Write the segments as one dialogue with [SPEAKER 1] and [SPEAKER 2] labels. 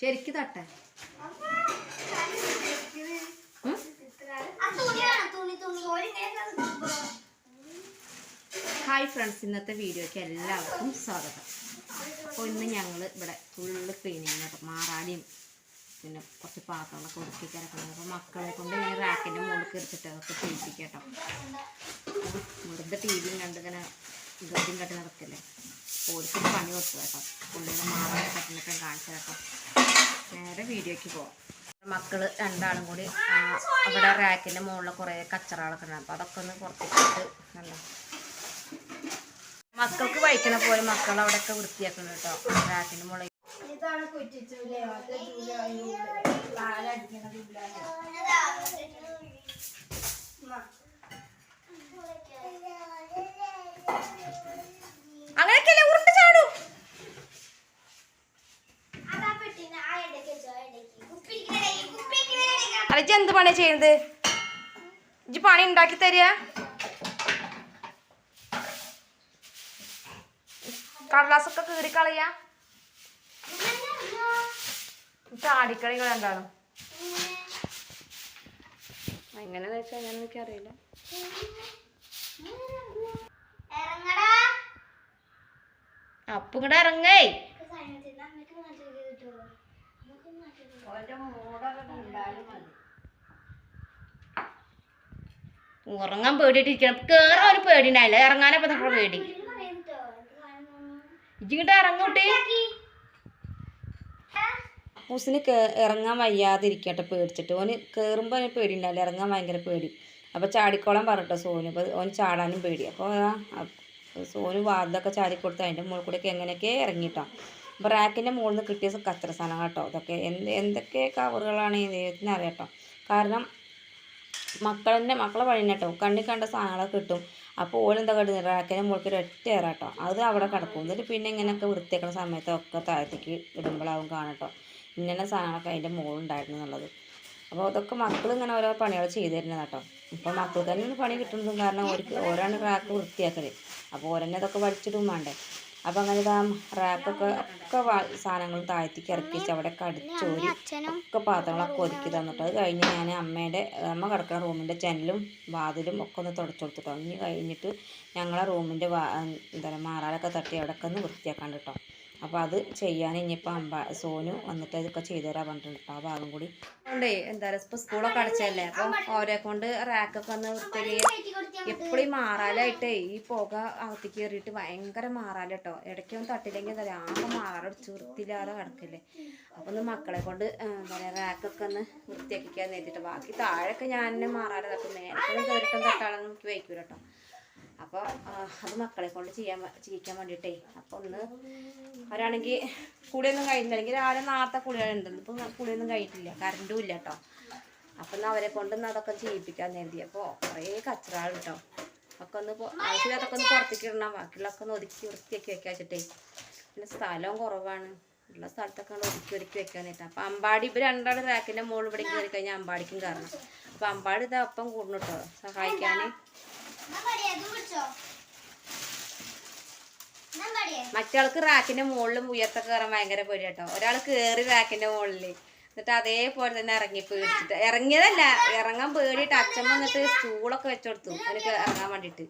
[SPEAKER 1] ശരിക്ക് തട്ടെ. Hi friends, ഇന്നത്തെ വീഡിയോയ്ക്ക് എല്ലാവർക്കും സ്വാഗതം. അപ്പോൾ ഇന്ന് ഞങ്ങൾ ഇവിടെ ഫുള്ള് ക്ലീനിങ് കേട്ടോ. മാറാടിയും പിന്നെ കുറച്ച് പാത്രങ്ങളൊക്കെ ഒതുക്കി കിടക്കുന്നത്. അപ്പോൾ മക്കളെ കൊണ്ട് ഞാൻ റാക്കിൻ്റെ മുകളിൽ കയറിച്ചിട്ട് അതൊക്കെ ചെയ്യിപ്പിക്കട്ടോ. വെറുതെ ടി വിയും കണ്ട് ഇങ്ങനെ ഗതിയും കട്ടി നടക്കല്ലേ. ഓടിച്ചിട്ട് പണി കൊടുത്തു കേട്ടോ. പുള്ളിയുടെ മാറാടി കട്ടിനൊക്കെ കാണിച്ചു കേട്ടോ. നേരെ വീഡിയോയ്ക്ക് പോവാം. മക്കൾ രണ്ടാളും കൂടി അവിടെ റാക്കിൻ്റെ മുകളിൽ കുറേ കച്ചറകളൊക്കെ ഉണ്ട്. അപ്പോൾ അതൊക്കെ ഒന്ന് പുറത്തേക്കിട്ട് നല്ല മക്കൾക്ക് വഹിക്കണ പോലെ മക്കൾ അവിടെയൊക്കെ വൃത്തിയാക്കണം കേട്ടോ. റാക്കിൻ്റെ മുകളിൽ അങ്ങനെയൊക്കെയല്ലേ ഉരുണ്ട് ചാടൂ. അലച്ചി എന്ത് പണിയാ ചെയ്യുന്നത്? ഇജ്ജ് പണി ഉണ്ടാക്കി തരിക. കടലാസൊക്കെ കീറിക്കളയാ. ചാടിക്കളികൾ എന്താണ് എങ്ങനെയാന്ന് വെച്ചാൽ അങ്ങനെ എനിക്കറിയില്ല. അപ്പൊ ഇങ്ങടെ ഇറങ്ങേ. ഉറങ്ങാൻ പേടിയിട്ടിരിക്കണം. കേറാൻ ഒരു പേടി ഉണ്ടായില്ല. ഇറങ്ങാനപ്പോ നമ്മളെ പേടി. ഇജിങ്ങോട്ട് ഇറങ്ങോട്ടെ. മൂസിന് ഇറങ്ങാൻ വയ്യാതിരിക്കട്ടെ പേടിച്ചിട്ട്. ഓന് കയറുമ്പോൾ അതിന് പേടി ഉണ്ടാവില്ല. ഇറങ്ങാൻ ഭയങ്കര പേടി. അപ്പോൾ ചാടിക്കോളാൻ പറഞ്ഞിട്ടോ സോനു. അപ്പോൾ ഓന് ചാടാനും പേടി. അപ്പോൾ സോനു വാതിലൊക്കെ ചാടിക്കൊടുത്ത് അതിൻ്റെ മുകളിൽ കൂടെയൊക്കെ എങ്ങനെയൊക്കെ ഇറങ്ങിയിട്ടോ. അപ്പോൾ റാക്കിൻ്റെ മുകളിൽ നിന്ന് കിട്ടിയ കച്ചറ സാധനം കേട്ടോ. ഇതൊക്കെ എന്തൊക്കെ കവറുകളാണ് ദൈവത്തിന് അറിയാം കേട്ടോ. കാരണം മക്കളെ വഴി കേട്ടോ. കണ്ണി കണ്ട സാധനങ്ങളൊക്കെ കിട്ടും. അപ്പോൾ ഓലെന്താ കിട്ടുന്നത് റാക്കിൻ്റെ മുകളിൽ ഒരു ഒറ്റ ഏറാട്ടോ. അത് അവിടെ കിടക്കും. എന്നിട്ട് പിന്നെ ഇങ്ങനെയൊക്കെ വൃത്തിയാക്കുന്ന സമയത്തൊക്കെ താഴത്തേക്ക് ഇടുമ്പോഴാവും കാണട്ടോ ഇങ്ങനെ സാധനങ്ങളൊക്കെ അതിൻ്റെ മുകളിലുണ്ടായിരുന്നു എന്നുള്ളത്. അപ്പോൾ അതൊക്കെ മക്കളിങ്ങനെ ഓരോ പണികൾ ചെയ്തു തരുന്നത് കേട്ടോ. ഇപ്പോൾ മക്കൾക്ക് തന്നെ പണി കിട്ടുന്നതും കാരണം ഓരോണ് റാക്ക് വൃത്തിയാക്കൽ. അപ്പോൾ ഓരോന്നെ അതൊക്കെ വലിച്ചിടും വേണ്ടേ. അപ്പോൾ അങ്ങനെ ഇതാ റാക്കൊക്കെ സാധനങ്ങൾ താഴത്തേക്ക് ഇറക്കി വെച്ച് അവിടെ കടിച്ചോരി ഒക്കെ പാത്രങ്ങളൊക്കെ ഒതുക്കി തന്നിട്ട് അത് കഴിഞ്ഞ് ഞാൻ അമ്മ കിടക്കുന്ന റൂമിൻ്റെ ജനലും വാതിലും ഒക്കെ ഒന്ന് തുടച്ചു കൊടുത്തിട്ടോ. ഇനി കഴിഞ്ഞിട്ട് ഞങ്ങളെ റൂമിൻ്റെ മാറാലൊക്കെ തട്ടി അവിടെയൊക്കെ ഒന്ന് വൃത്തിയാക്കാണ്ട് കേട്ടോ. അപ്പോൾ അത് ചെയ്യാൻ ഇനിയിപ്പോൾ സോനു വന്നിട്ട് അതൊക്കെ ചെയ്തു തരാൻ പറഞ്ഞിട്ടുണ്ട് കേട്ടോ. ആ ഭാഗം കൂടി അതുകൊണ്ടേ എന്താ പറയുക ഇപ്പോൾ സ്കൂളൊക്കെ അടച്ചല്ലേ. അപ്പോൾ ഓരെ കൊണ്ട് റാക്കൊക്കെ ഒന്ന് വൃത്തിയാക്കി എപ്പോഴും മാറാലായിട്ടേ ഈ പുക അകത്തേക്ക് കയറിയിട്ട് ഭയങ്കര മാറാല കേട്ടോ. ഇടയ്ക്കൊന്നും തട്ടില്ലെങ്കിൽ എന്താ പറയുക ആകെ മാറടിച്ച് വൃത്തിയില്ലാതെ കിടക്കില്ലേ. അപ്പോൾ ഒന്ന് മക്കളെ കൊണ്ട് എന്താ പറയുക റാക്കൊക്കെ ഒന്ന് വൃത്തിയാക്കിക്കാൻ നേരിട്ട് ബാക്കി താഴെയൊക്കെ ഞാൻ തന്നെ മാറാല തട്ടും. നേരത്തെ കയറിയിട്ടും തട്ടാളൊന്നും എനിക്ക് വയ്ക്കൂല കേട്ടോ. അപ്പോൾ അത് മക്കളെ കൊണ്ട് ചെയ്യിക്കാൻ വേണ്ടിയിട്ടേ. അപ്പോൾ ഒന്ന് അവരാണെങ്കിൽ കുളിയൊന്നും കഴിഞ്ഞില്ല. അല്ലെങ്കിൽ രാവിലെ നേരത്തെ കുളികളുണ്ടെന്ന് ഇപ്പോൾ കുളിയൊന്നും കഴിഞ്ഞിട്ടില്ല. കറണ്ടും ഇല്ല കേട്ടോ. അപ്പം എന്നാൽ അവരെ കൊണ്ടൊന്ന് അതൊക്കെ ചെയ്യിപ്പിക്കാൻ നേരത്തി. അപ്പോൾ കുറേ കച്ചറകൾ കേട്ടോ. ഒക്കെ ഒന്ന് ആവശ്യമില്ലാത്തൊക്കെ ഒന്ന് പുറത്തേക്ക് ഇടണം. ബാക്കിയുള്ളതൊക്കെ ഒന്ന് ഒതുക്കി വൃത്തിയാക്കി വെക്കാൻ വെച്ചിട്ടേ. പിന്നെ സ്ഥലവും കുറവാണ്. ഉള്ള സ്ഥലത്തൊക്കെ ഒതുക്കി വെക്കാനായിട്ട്. അപ്പോൾ അമ്പാടി ഇപ്പോൾ രണ്ടാളും റാക്കിൻ്റെ മുകളിൽ ഇവിടെ കയറി കഴിഞ്ഞാൽ അമ്പാടിക്കും കയറണം. അപ്പോൾ അമ്പാടി ഇത് ഒപ്പം കൂടുന്നു കേട്ടോ സഹായിക്കാൻ. മറ്റാൾക്ക് റാക്കിന്റെ മുകളിലും ഉയർത്തൊക്കെ കയറാൻ ഭയങ്കര പേടി കേട്ടോ. ഒരാൾ കയറി റാക്കിന്റെ മുകളിൽ എന്നിട്ട് അതേപോലെ തന്നെ ഇറങ്ങി പേടിച്ചിട്ട് ഇറങ്ങിയതല്ല ഇറങ്ങാൻ പേടിയിട്ട് അച്ഛൻ വന്നിട്ട് സ്റ്റൂളൊക്കെ വെച്ചെടുത്തു അവനക്ക് ഇറങ്ങാൻ വേണ്ടിയിട്ട്.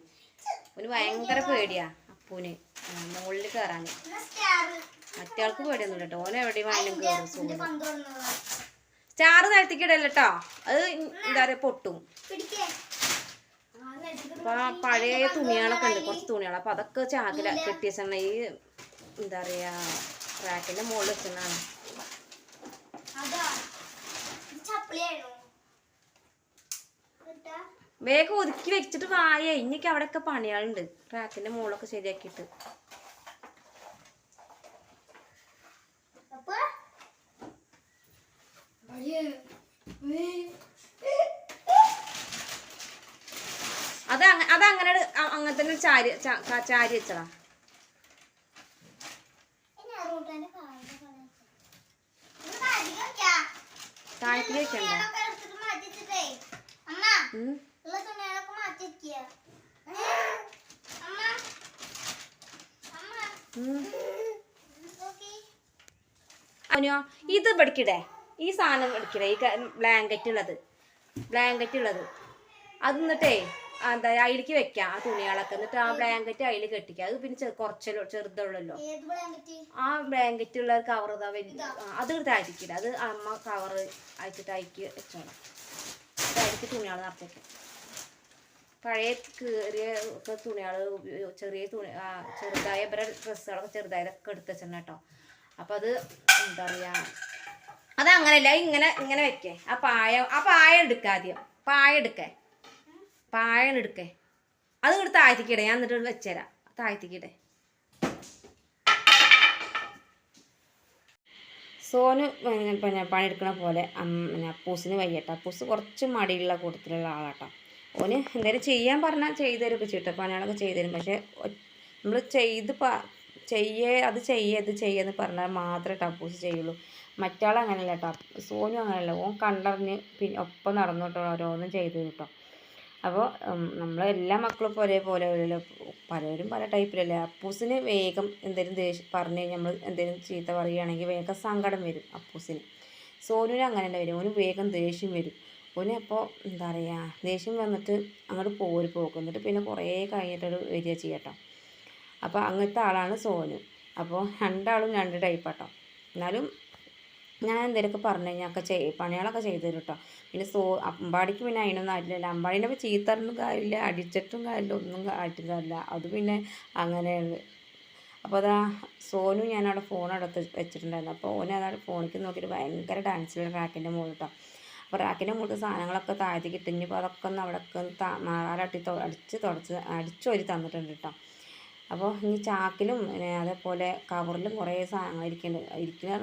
[SPEAKER 1] അവന് ഭയങ്കര പേടിയാ അപ്പൂന് മുകളിൽ കയറാൻ. മറ്റാൾക്ക് പേടിയൊന്നുമില്ല കേട്ടോ. ഓന് എവിടെയും വേണമെങ്കിലും കയറും. സ്റ്റാർ നിലത്തേക്ക് ഇടല്ലോ കേട്ടോ. അത് എന്താ പറയുക പൊട്ടും. അപ്പോൾ പഴയ തുണികളൊക്കെ ഉണ്ട് കുറച്ച് തുണികൾ. അപ്പോൾ അതൊക്കെ ചാക്കില കെട്ടി വെച്ചാൽ ഈ എന്താ പറയുക റാക്കിൻ്റെ മുകളിൽ വെച്ചതാണ്. വേഗം ഒതുക്കി വെച്ചിട്ട് വായേ. ഇനിയൊക്കെ അവിടെയൊക്കെ പണികളുണ്ട് റാക്കിൻ്റെ മുകളിലൊക്കെ ശരിയാക്കിയിട്ട്. അതങ്ങനെ അങ്ങനെ തന്നെ ചാരി വെച്ചടാ. താഴത്തിൽ വെക്കണ്ട. അവനോ ഇത് പഠിക്കടേ, ഈ സാധനം പഠിക്കടേ, ഈ ബ്ലാങ്കറ്റ് ഉള്ളത് അത് എന്നിട്ടേ എന്താ അതിലേക്ക് വെക്കാം ആ തുണികളൊക്കെ, എന്നിട്ട് ആ ബ്ലാങ്കറ്റ് അതിൽ കെട്ടിക്കുക. അത് പിന്നെ കുറച്ചല്ലോ ചെറുതുള്ളല്ലോ. ആ ബ്ലാങ്കറ്റ് ഉള്ള കവർ ഇതാ വലിയ അത് താഴ്ത്തിക്കില്ല, അത് അമ്മ കവർ അയച്ചിട്ട് അയക്കി വെച്ചോളാം. അതായിരിക്കും തുണികൾ നിറച്ചേക്കാം. പഴയ കീറിയ ഒക്കെ തുണികൾ, ചെറിയ തുണി ചെറുതായ ഇവരെ ഡ്രസ്സുകളൊക്കെ ചെറുതായതൊക്കെ എടുത്ത് വെച്ചിട്ടുണ്ട് കേട്ടോ. അപ്പം അത് എന്താ പറയുക, അതങ്ങനെയല്ല, ഇങ്ങനെ വെക്കേ. ആ പായ എടുക്കുക, ആദ്യം പായ എടുക്കേ. അത് ഇങ്ങോട്ട് താഴ്ത്തിക്കിടേ, ഞാൻ എന്നിട്ട് വെച്ചുതരാം. താഴ്ത്തിക്കിടേ. സോനു പിന്നെ പണിയെടുക്കണ പോലെ പിന്നെ അപ്പൂസിന് വയ്യട്ടോ. അപ്പൂസ് കുറച്ച് മടിയുള്ള കൂട്ടത്തിലുള്ള ആളാട്ടോ. ഓന് എന്തെങ്കിലും ചെയ്യാൻ പറഞ്ഞാൽ ചെയ്തു തരുമൊക്കെ ചെയ്യട്ടോ, പണികളൊക്കെ ചെയ്തു തരും. പക്ഷേ നമ്മൾ അത് ചെയ്യെന്ന് പറഞ്ഞാൽ മാത്രമേ അപ്പൂസ് ചെയ്യുള്ളൂ. മറ്റാളങ്ങനെയല്ല കേട്ടോ, സോനു അങ്ങനെയല്ല. ഓൻ കണ്ടറിഞ്ഞ് പിന്നെ ഒപ്പം നടന്നു കേട്ടോ, ഓരോന്നും ചെയ്തു കേട്ടോ. അപ്പോൾ നമ്മളെല്ലാ മക്കളും ഇപ്പോൾ ഒരേപോലെ പലരും പല ടൈപ്പിലല്ലേ. അപ്പൂസിന് വേഗം എന്തെങ്കിലും ദേഷ്യം പറഞ്ഞ് കഴിഞ്ഞാൽ നമ്മൾ എന്തെങ്കിലും ചീത്ത പറയുകയാണെങ്കിൽ വേഗം സങ്കടം വരും അപ്പൂസിന്. സോനുവിന് അങ്ങനെയല്ല വരും, ഓന് വേഗം ദേഷ്യം വരും. ഓന് അപ്പോൾ എന്താ പറയുക, ദേഷ്യം വന്നിട്ട് അങ്ങോട്ട് പോക്കും, എന്നിട്ട് പിന്നെ കുറേ കഴിഞ്ഞിട്ടൊരു വരിക ചെയ്യട്ടോ. അപ്പോൾ അങ്ങനത്തെ ആളാണ് സോനു. അപ്പോൾ രണ്ടാളും രണ്ട് ടൈപ്പാട്ടോ. എന്നാലും ഞാൻ എന്തെങ്കിലുമൊക്കെ പറഞ്ഞു കഴിഞ്ഞാൽ പണികളൊക്കെ ചെയ്തു തരും കേട്ടോ. പിന്നെ അമ്പാടിക്ക് പിന്നെ അതിനൊന്നും ആയിട്ടില്ല. അമ്പാടിനെ ഇപ്പോൾ ചീത്തറിഞ്ഞും കാര്യമില്ല, അടിച്ചിട്ടും കാര്യമില്ല, ഒന്നും ആയിട്ടും കാര്യമില്ല. അത് പിന്നെ അങ്ങനെയാണ്. അപ്പോൾ അതാ സോനു ഞാനവിടെ ഫോൺ അടുത്ത് വെച്ചിട്ടുണ്ടായിരുന്നു. അപ്പോൾ ഓന് അതാണ് ഫോണിലേക്ക് നോക്കിയിട്ട് ഭയങ്കര ഡാൻസിലുള്ള റാക്കിൻ്റെ മുകളിൽ കേട്ടോ. അപ്പോൾ റാക്കിൻ്റെ മുകളിൽ സാധനങ്ങളൊക്കെ താഴ്ത്തി കിട്ടിഞ്ഞപ്പോൾ അതൊക്കെ ഒന്ന് അവിടെയൊക്കെ ഒന്ന് മാറാലട്ടി അടിച്ചൊരി തന്നിട്ടുണ്ട് കേട്ടോ. അപ്പോൾ ഇനി ചാക്കിലും അതേപോലെ കവറിലും കുറേ സാധനങ്ങൾ ഇരിക്കുന്നത്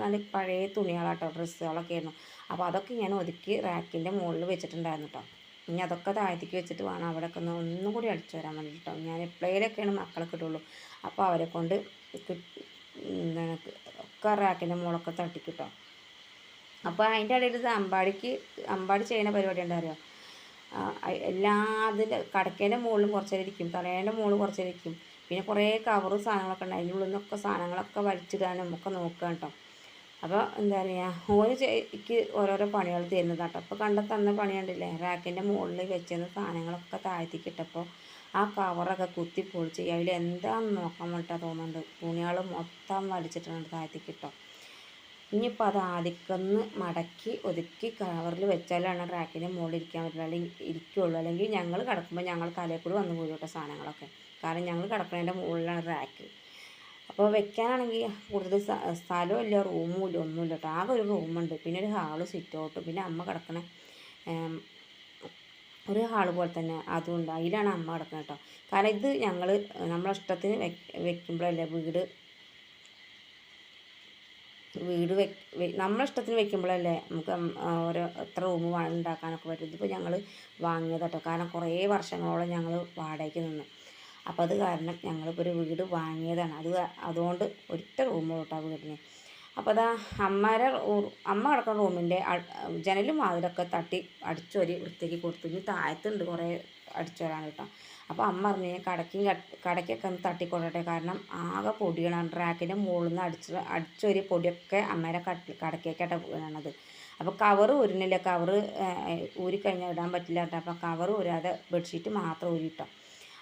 [SPEAKER 1] പറഞ്ഞാൽ പഴയ തുണികളാട്ടോ, ഡ്രസ്സുകളൊക്കെ ആയിരുന്നു. അപ്പോൾ അതൊക്കെ ഞാൻ ഒതുക്കി റാക്കിൻ്റെ മുകളിൽ വെച്ചിട്ടുണ്ടായിരുന്നു കേട്ടോ. ഇനി അതൊക്കെ താഴ്ത്തിക്ക് വെച്ചിട്ട് വേണം അവിടെയൊക്കെ ഒന്നും കൂടി അടിച്ചു വരാൻ വേണ്ടിയിട്ട് കേട്ടോ. ഞാൻ എപ്പോഴേലൊക്കെയാണ് മക്കളെ കിട്ടുള്ളൂ. അപ്പോൾ അവരെ കൊണ്ട് എന്താണ് ഒക്കെ റാക്കിൻ്റെ മുകളൊക്കെ തട്ടിക്കിട്ടോ. അപ്പോൾ അതിൻ്റെ ഇടയിൽ അമ്പാടി ചെയ്യുന്ന പരിപാടി ഉണ്ടാറിയോ, എല്ലാതിൻ്റെ കടക്കേൻ്റെ മുകളിലും കുറച്ച് നേരം ഇരിക്കും, തലേൻ്റെ മുകളിൽ കുറച്ച് നേരം ഇരിക്കും. പിന്നെ കുറേ കവറ് സാധനങ്ങളൊക്കെ ഉണ്ട്, അതിൻ്റെ ഉള്ളിൽ നിന്നൊക്കെ സാധനങ്ങളൊക്കെ വലിച്ചിടാനും ഒക്കെ നോക്കുക കേട്ടോ. അപ്പോൾ എന്താ പറയുക, ഓന് എനിക്ക് ഓരോരോ പണികൾ തരുന്നത് കേട്ടോ. അപ്പോൾ തന്ന പണി കണ്ടില്ലേ, റാക്കിൻ്റെ മുകളിൽ വെച്ചിരുന്ന സാധനങ്ങളൊക്കെ താഴ്ത്തിക്കിട്ടപ്പോൾ ആ കവറൊക്കെ കുത്തി പൊളിച്ച് അതിൽ എന്താണെന്ന് നോക്കാൻ വേണ്ടിയിട്ടാണ് തോന്നുന്നുണ്ട്, തുണികൾ മൊത്തം വലിച്ചിട്ടുണ്ട് താഴ്ത്തിക്കിട്ടോ. ഇനിയിപ്പോൾ അത് ആദ്യമൊന്ന് മടക്കി ഒതുക്കി കവറിൽ വെച്ചാലാണ് റാക്കിൻ്റെ മുകളിൽ ഇരിക്കാൻ പറ്റുള്ളൂ, അല്ലെങ്കിൽ ഇരിക്കുള്ളൂ. അല്ലെങ്കിൽ ഞങ്ങൾ കിടക്കുമ്പോൾ ഞങ്ങൾ തലയിൽ കൂടി വന്നു പോയി കേട്ടോ സാധനങ്ങളൊക്കെ. കാരണം ഞങ്ങൾ കിടക്കുന്നതിൻ്റെ മുകളിലാണ് റാക്ക്. അപ്പോൾ വെക്കാനാണെങ്കിൽ കൂടുതൽ സ്ഥലമില്ല, റൂമും ഇല്ല, ഒന്നുമില്ല കേട്ടോ. ആകെ ഒരു റൂമുണ്ട്, പിന്നെ ഒരു ഹാള്, സിറ്റ് ഔട്ട്, പിന്നെ അമ്മ കിടക്കണ ഒരു ഹാള് പോലെ തന്നെ അതുകൊണ്ട് അതിലാണ് അമ്മ കിടക്കുന്നത് കേട്ടോ. കാരണം ഇത് നമ്മളെ ഇഷ്ടത്തിന് വെക്കുമ്പോഴല്ലേ നമ്മളെ ഇഷ്ടത്തിന് വെക്കുമ്പോഴല്ലേ നമുക്ക് ഓരോ എത്ര റൂം ഉണ്ടാക്കാനൊക്കെ പറ്റും. ഇതിപ്പോൾ ഞങ്ങൾ വാങ്ങിയത് കേട്ടോ. കാരണം കുറേ വർഷങ്ങളോളം ഞങ്ങൾ വാടകയ്ക്ക് നിന്ന്. അപ്പോൾ അത് കാരണം ഞങ്ങളിപ്പോൾ ഒരു വീട് വാങ്ങിയതാണ്. അതുകൊണ്ട് ഒറ്റ റൂമുള്ളൂ കേട്ടോ വീടിന്. അപ്പോൾ അതാ അമ്മ കിടക്കുന്ന റൂമിൻ്റെ ജനലും വാതിലൊക്കെ തട്ടി അടിച്ചൊരി വൃത്തിയാക്കി കൊടുത്തു. ഇനി താഴത്തുണ്ട് കുറേ അടിച്ചു വരാൻ കേട്ടോ. അപ്പോൾ അമ്മ പറഞ്ഞു കടയ്ക്കൊക്കെ ഒന്ന് തട്ടിക്കൊള്ളട്ടെ, കാരണം ആകെ പൊടിയാണ്. റാക്കിൻ്റെ മുകളിൽ നിന്ന് അടിച്ചൊരി പൊടിയൊക്കെ അമ്മേരെ കടക്കേക്കാട്ടെ വീണത്. അപ്പോൾ കവറ് ഊരുന്നില്ല, കവറ് ഊരിക്കഴിഞ്ഞാൽ ഇടാൻ പറ്റില്ല കേട്ടോ. അപ്പോൾ കവറ് ഊരാതെ ബെഡ്ഷീറ്റ് മാത്രം ഊരിട്ടോ.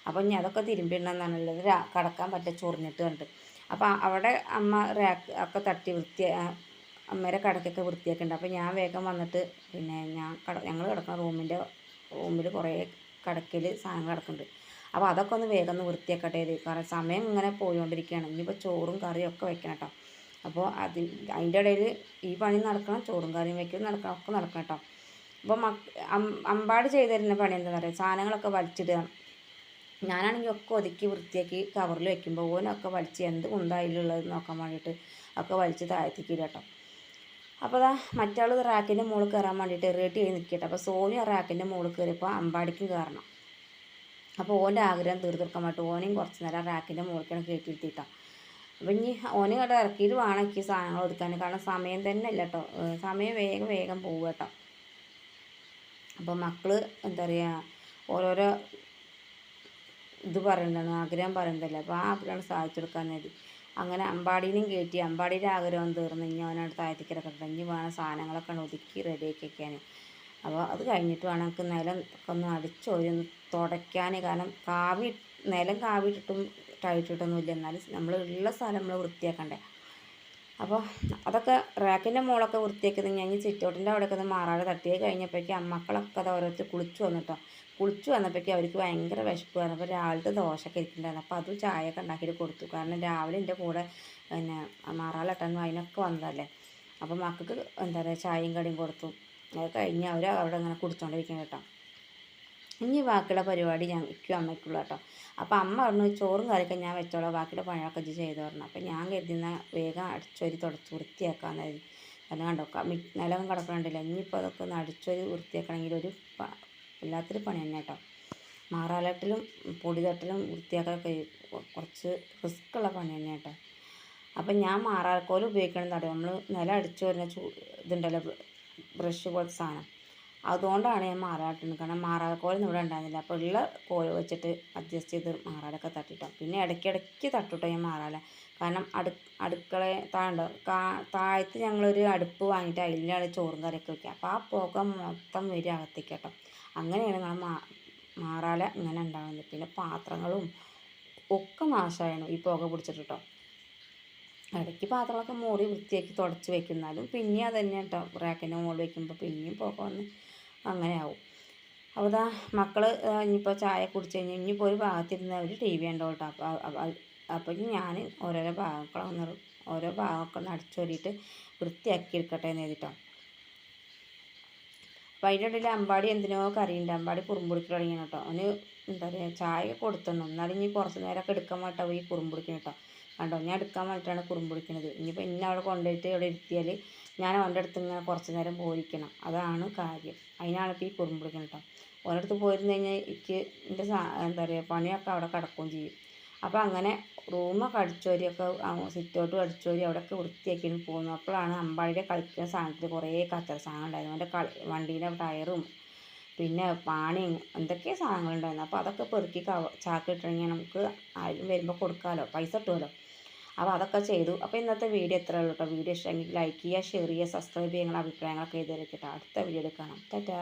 [SPEAKER 1] അപ്പോൾ ഇനി അതൊക്കെ തിരുമ്പിടണമെന്നാണുള്ളത്, കടക്കാൻ പറ്റില്ല ചൊറിഞ്ഞിട്ട് കണ്ട്. അപ്പോൾ അവിടെ അമ്മ റാക്ക് ഒക്കെ തട്ടി അമ്മേരെ കടക്കൊക്കെ വൃത്തിയാക്കുന്നുണ്ട്. അപ്പോൾ ഞാൻ വേഗം വന്നിട്ട് പിന്നെ ഞങ്ങൾ കിടക്കുന്ന റൂമിൽ കുറേ കടക്കയിൽ സാധനങ്ങൾ കിടക്കുന്നുണ്ട്. അപ്പോൾ അതൊക്കെ ഒന്ന് വേഗം ഒന്ന് വൃത്തിയാക്കട്ടെ, കാരണം സമയം ഇങ്ങനെ പോയിക്കൊണ്ടിരിക്കുകയാണ്. ഇനിയിപ്പോൾ ചോറും കറിയും ഒക്കെ വെക്കണം കേട്ടോ. അപ്പോൾ അതിൻ്റെ ഇടയിൽ ഈ പണി നടക്കണം, ചോറും കറിയും വയ്ക്കും നടക്കണം, ഒക്കെ നടക്കണം കേട്ടോ. അപ്പോൾ അമ്പാട് ചെയ്ത് തരുന്ന പണി എന്താ പറയുക, സാധനങ്ങളൊക്കെ വലിച്ചിടുക. ഞാനാണെങ്കിൽ ഒക്കെ ഒതുക്കി വൃത്തിയാക്കി കവറിൽ വെക്കുമ്പോൾ ഓനൊക്കെ വലിച്ച് എന്ത് കുന്തായിലുള്ളത് നോക്കാൻ വേണ്ടിയിട്ട് ഒക്കെ വലിച്ച് താഴ്ത്തിക്കില്ല കേട്ടോ. അപ്പോൾ അതാ മറ്റാൾ റാക്കിൻ്റെ മുകളിൽ കയറാൻ വേണ്ടിയിട്ട് റെഡി ചെയ്ത് നിൽക്കട്ടെ. അപ്പോൾ സോനി ആ റാക്കിൻ്റെ മുകളിൽ കയറിയപ്പോൾ അമ്പാടിക്കും കയറണം. അപ്പോൾ ഓൻ്റെ ആഗ്രഹം തീർത്തെടുക്കാൻ വേണ്ടിയിട്ട് ഓനെയും കുറച്ച് നേരം റാക്കിൻ്റെ മുകളിലേക്കാണ് കയറ്റിയിരുത്തിയിട്ടാണ്. അപ്പോൾ ഇനി ഓനെ ഇവിടെ ഇറക്കിയിട്ട് വേണം എനിക്ക് സാധനങ്ങൾ ഒതുക്കാൻ, കാരണം സമയം തന്നെ ഇല്ല കേട്ടോ. സമയം വേഗം പോകുക കേട്ടോ. അപ്പോൾ മക്കൾ എന്താ പറയുക, ഓരോരോ ഇത് പറയുന്നതാണ്, ആഗ്രഹം പറയുന്നതല്ലേ. അപ്പോൾ ആ ആഗ്രഹം സാധിച്ചെടുക്കാൻ മതി. അങ്ങനെ അമ്പാടീനെയും കയറ്റി അമ്പാടിയുടെ ആഗ്രഹം തീർന്ന് ഇനി അവനോട് താഴത്തേക്കിടക്കെ ഇനി വേണം സാധനങ്ങളൊക്കെ ഒതുക്കി റെഡിയാക്കി വയ്ക്കാൻ. അപ്പോൾ അത് കഴിഞ്ഞിട്ട് വേണം എനിക്ക് നിലം ഒക്കെ ഒന്ന് അടിച്ചൊരു തുടയ്ക്കാൻ. കാരണം നിലം കാവിട്ടിട്ടും ടൈറ്റിട്ടൊന്നുമില്ല, എന്നാലും നമ്മൾ ഉള്ള സ്ഥലം നമ്മൾ വൃത്തിയാക്കണ്ടേ. അപ്പോൾ അതൊക്കെ റാക്കിൻ്റെ മുകളൊക്കെ വൃത്തിയാക്കിയത് ഞാൻ സിറ്റൗട്ടിൻ്റെ അവിടെയൊക്കെ ഒന്ന് മാറാതെ തട്ടിയേ കഴിഞ്ഞപ്പോഴേക്കും മക്കളൊക്കെ അത് ഓരോരുത്തർ കുളിച്ചു വന്നപ്പോഴേക്കും അവർക്ക് ഭയങ്കര വിശപ്പായിരുന്നു. അപ്പോൾ രാവിലത്തെ ദോശയൊക്കെ ഇരിക്കുന്നുണ്ടായിരുന്നു. അപ്പോൾ അതും ചായയൊക്കെ ഉണ്ടാക്കിയിട്ട് കൊടുത്തു. കാരണം രാവിലെ എൻ്റെ കൂടെ പിന്നെ മാറാലട്ടാനും അതിനൊക്കെ വന്നതല്ലേ. അപ്പോൾ മക്കൾക്ക് എന്താ പറയുക ചായയും കടിയും കൊടുത്തു. അത് കഴിഞ്ഞ് അവർ അവിടെ ഇങ്ങനെ കുടിച്ചുകൊണ്ടിരിക്കണം കേട്ടോ. ഇനി ബാക്കിയുള്ള പരിപാടി എനിക്കും അമ്മയ്ക്കുള്ളൂ കേട്ടോ. അപ്പോൾ അമ്മ പറഞ്ഞു ചോറും കറിയൊക്കെ ഞാൻ വെച്ചോളാം, ബാക്കിയുള്ള പണിയൊക്കെ ചെയ്തു പറഞ്ഞു. അപ്പോൾ ഞാൻ കരുതുന്ന വേഗം അടിച്ചൊരി തുടച്ച് വൃത്തിയാക്കാമെന്നായിരുന്നു. കാരണം കണ്ടോ നിലവും കിടക്കണുണ്ടല്ലോ. ഇനിയിപ്പോൾ അതൊക്കെ ഒന്ന് അടിച്ചൊരി വൃത്തിയാക്കണമെങ്കിൽ വല്ലാത്തൊരു പണി തന്നെ കേട്ടോ. മാറാലട്ടിലും പൊടി തട്ടലും വൃത്തിയാക്കാനൊക്കെ കുറച്ച് റിസ്ക്കുള്ള പണി തന്നെ കേട്ടോ. അപ്പം ഞാൻ മാറാൽക്കോൽ ഉപയോഗിക്കണം തടയും. നമ്മൾ നിലം അടിച്ചു വരുന്ന ഇതുണ്ടല്ലോ ബ്രഷ് പോലത്തെ സാധനം, അതുകൊണ്ടാണ് ഞാൻ മാറാലിട്ടുന്നത്. കാരണം മാറാൽക്കോലൊന്നും ഇവിടെ ഉണ്ടായിരുന്നില്ല. അപ്പോൾ ഉള്ള കോല് വെച്ചിട്ട് അഡ്ജസ്റ്റ് ചെയ്ത് മാറാലൊക്കെ തട്ടിട്ടോ. പിന്നെ ഇടയ്ക്കിടയ്ക്ക് തട്ടിട്ടോ ഞാൻ മാറാല. കാരണം അടുക്കള താഴത്ത് ഞങ്ങളൊരു അടുപ്പ് വാങ്ങിയിട്ട് അതിലാണ് ചോറും കറിയൊക്കെ വയ്ക്കുക. അപ്പോൾ ആ പുക മൊത്തം വരും അകത്തേക്ക് കേട്ടോ. അങ്ങനെയാണ് ഞങ്ങൾ മാറാല ഇങ്ങനെ ഉണ്ടാകുന്നത്. പിന്നെ പാത്രങ്ങളും ഒക്കെ നാശമായിരുന്നു ഈ പുക പിടിച്ചിട്ട് കേട്ടോ. ഇടയ്ക്ക് പാത്രങ്ങളൊക്കെ മൂടി വൃത്തിയാക്കി തുടച്ച് വെക്കുന്നാലും പിന്നെയും അത് തന്നെ കേട്ടോ. റാക്കിൻ്റെ മുകളിൽ വയ്ക്കുമ്പോൾ പിന്നെയും പുക വന്ന് അങ്ങനെ ആവും. അപ്പോൾ ഇതാ മക്കൾ ഇനിയിപ്പോൾ ചായ കുടിച്ച് കഴിഞ്ഞ് ഇനിയിപ്പോൾ ഒരു ഭാഗത്തിരുന്ന് അവർ ടി വി ഉണ്ടോ കേട്ടോ. അപ്പോൾ ഞാൻ ഓരോ ഭാഗമൊക്കെ ഒന്ന് അടിച്ചോരിയിട്ട് വൃത്തിയാക്കി എടുക്കട്ടെ എന്ന് എഴുതിട്ടോ. അപ്പോൾ അതിൻ്റെ ഇടയിൽ അമ്പാടി എന്തിനോ കറിയുണ്ട്. അമ്പാടി കുറുമ്പുടിക്കൽ തുടങ്ങിയാണ് കേട്ടോ. അവന് എന്താ പറയുക ചായ കൊടുത്തണം, എന്നാലും ഇനി കുറച്ച് നേരമൊക്കെ എടുക്കാൻ വേണ്ടിയിട്ടാവും ഈ കുറുമ്പുടിക്കണം കേട്ടോ. കണ്ടോ ഞാൻ എടുക്കാൻ വേണ്ടിയിട്ടാണ് കുറുമ്പുടിക്കുന്നത്. ഇനിയിപ്പോൾ ഇന്നെ അവിടെ കൊണ്ടുപോയിട്ട് ഇവിടെ ഇരുത്തിയാൽ ഞാൻ അവൻ്റെ അടുത്ത് ഇങ്ങനെ കുറച്ച് നേരം പോയിരിക്കണം, അതാണ് കാര്യം. അതിനാണ് ഇപ്പോൾ ഈ കുറുമ്പുടിക്കണം കേട്ടോ. ഓൻ്റെ അടുത്ത് പോയിരുന്നു കഴിഞ്ഞാൽ എനിക്ക് എൻ്റെ എന്താ പറയുക പണിയൊക്കെ അവിടെ കിടക്കുകയും ചെയ്യും. അപ്പോൾ അങ്ങനെ റൂമൊക്കെ അടിച്ചോരിയൊക്കെ സിറ്റൗട്ടും അടിച്ചോരി അവിടെയൊക്കെ വൃത്തിയാക്കി പോകുന്നു. അപ്പോഴാണ് അമ്പാടിയുടെ കളിക്കുന്ന സാധനത്തിൽ കുറേ കച്ചറ സാധനം ഉണ്ടായിരുന്നു. അവൻ്റെ വണ്ടീൻ്റെ ടയറും പിന്നെ പാണിയും എന്തൊക്കെ സാധനങ്ങളുണ്ടായിരുന്നു. അപ്പോൾ അതൊക്കെ പെറുക്കി ചാക്കിട്ടുണ്ടെങ്കിൽ നമുക്ക് ആരും വരുമ്പോൾ കൊടുക്കാമല്ലോ, പൈസ കിട്ടുമല്ലോ. അപ്പോൾ അതൊക്കെ ചെയ്തു. അപ്പോൾ ഇന്നത്തെ വീഡിയോ എത്ര ഉള്ളൂ കേട്ടോ. വീഡിയോ ഇഷ്ടമെങ്കിൽ ലൈക്ക് ചെയ്യുക, ഷെയർ ചെയ്യുക, സബ്സ്ക്രൈബ് ചെയ്യുക, നിങ്ങളുടെ അഭിപ്രായങ്ങളൊക്കെ എഴുതി തരട്ടെ. അടുത്ത വീഡിയോയിൽ കാണാം. ടാറ്റാ.